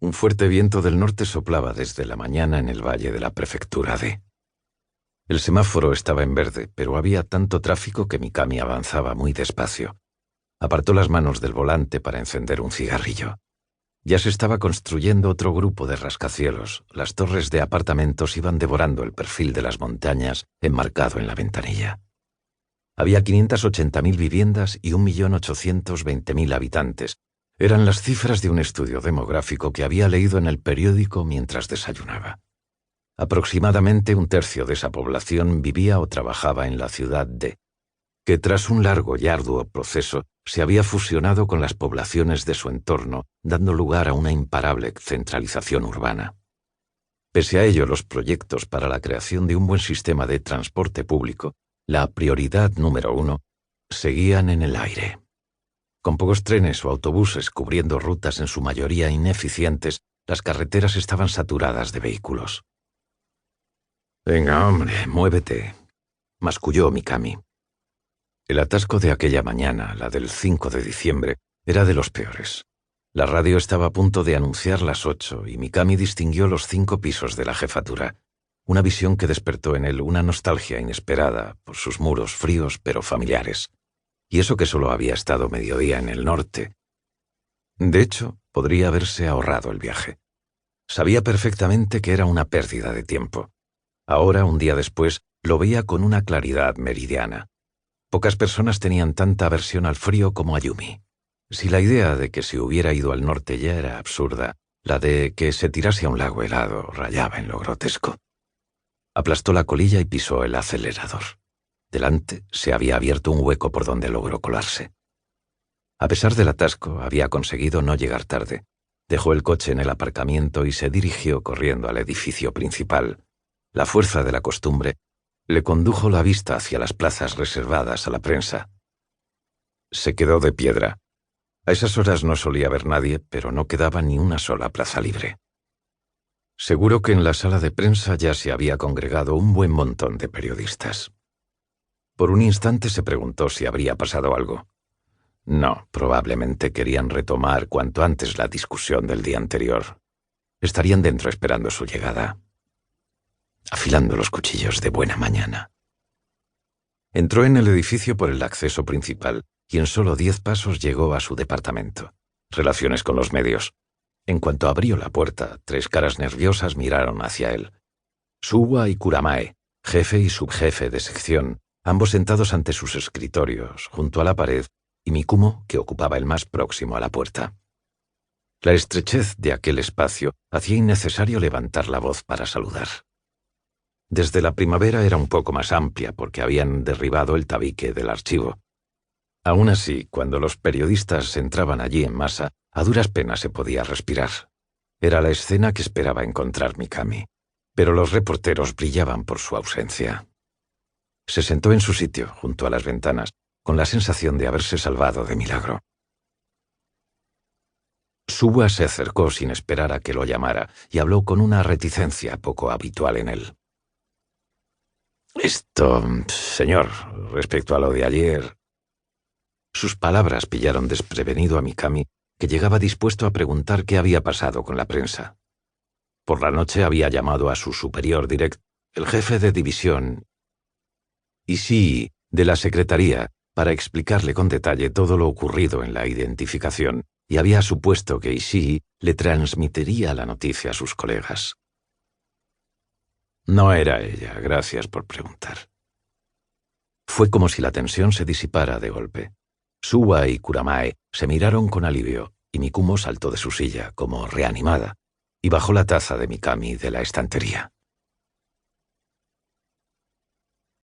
Un fuerte viento del norte soplaba desde la mañana en el valle de la prefectura D. El semáforo estaba en verde, pero había tanto tráfico que Mikami avanzaba muy despacio. Apartó las manos del volante para encender un cigarrillo. Ya se estaba construyendo otro grupo de rascacielos. Las torres de apartamentos iban devorando el perfil de las montañas enmarcado en la ventanilla. Había 580.000 viviendas y 1.820.000 habitantes. Eran las cifras de un estudio demográfico que había leído en el periódico mientras desayunaba. Aproximadamente un tercio de esa población vivía o trabajaba en la ciudad D, que tras un largo y arduo proceso se había fusionado con las poblaciones de su entorno, dando lugar a una imparable centralización urbana. Pese a ello, los proyectos para la creación de un buen sistema de transporte público, la prioridad número 1, seguían en el aire. Con pocos trenes o autobuses cubriendo rutas en su mayoría ineficientes, las carreteras estaban saturadas de vehículos. «Venga, hombre, muévete», masculló Mikami. El atasco de aquella mañana, la del 5 de diciembre, era de los peores. La radio estaba a punto de anunciar las 8 y Mikami distinguió los 5 pisos de la jefatura, una visión que despertó en él una nostalgia inesperada por sus muros fríos pero familiares. Y eso que solo había estado mediodía en el norte. De hecho, podría haberse ahorrado el viaje. Sabía perfectamente que era una pérdida de tiempo. Ahora, un día después, lo veía con una claridad meridiana. Pocas personas tenían tanta aversión al frío como Ayumi. Si la idea de que se hubiera ido al norte ya era absurda, la de que se tirase a un lago helado rayaba en lo grotesco. Aplastó la colilla y pisó el acelerador. Delante se había abierto un hueco por donde logró colarse. A pesar del atasco, había conseguido no llegar tarde. Dejó el coche en el aparcamiento y se dirigió corriendo al edificio principal. La fuerza de la costumbre le condujo la vista hacia las plazas reservadas a la prensa. Se quedó de piedra. A esas horas no solía haber nadie, pero no quedaba ni una sola plaza libre. Seguro que en la sala de prensa ya se había congregado un buen montón de periodistas. Por un instante se preguntó si habría pasado algo. No, probablemente querían retomar cuanto antes la discusión del día anterior. Estarían dentro esperando su llegada, afilando los cuchillos de buena mañana. Entró en el edificio por el acceso principal y en solo 10 pasos llegó a su departamento. Relaciones con los medios. En cuanto abrió la puerta, 3 caras nerviosas miraron hacia él. Suwa y Kuramae, jefe y subjefe de sección, ambos sentados ante sus escritorios, junto a la pared, y Mikumo, que ocupaba el más próximo a la puerta. La estrechez de aquel espacio hacía innecesario levantar la voz para saludar. Desde la primavera era un poco más amplia porque habían derribado el tabique del archivo. Aún así, cuando los periodistas entraban allí en masa, a duras penas se podía respirar. Era la escena que esperaba encontrar Mikami, pero los reporteros brillaban por su ausencia. Se sentó en su sitio, junto a las ventanas, con la sensación de haberse salvado de milagro. Suwa se acercó sin esperar a que lo llamara y habló con una reticencia poco habitual en él. Señor, respecto a lo de ayer... Sus palabras pillaron desprevenido a Mikami, que llegaba dispuesto a preguntar qué había pasado con la prensa. Por la noche había llamado a su superior directo, el jefe de división, Ishii, de la secretaría, para explicarle con detalle todo lo ocurrido en la identificación, y había supuesto que Ishii le transmitiría la noticia a sus colegas. No era ella, gracias por preguntar. Fue como si la tensión se disipara de golpe. Suwa y Kuramae se miraron con alivio, y Mikumo saltó de su silla, como reanimada, y bajó la taza de Mikami de la estantería.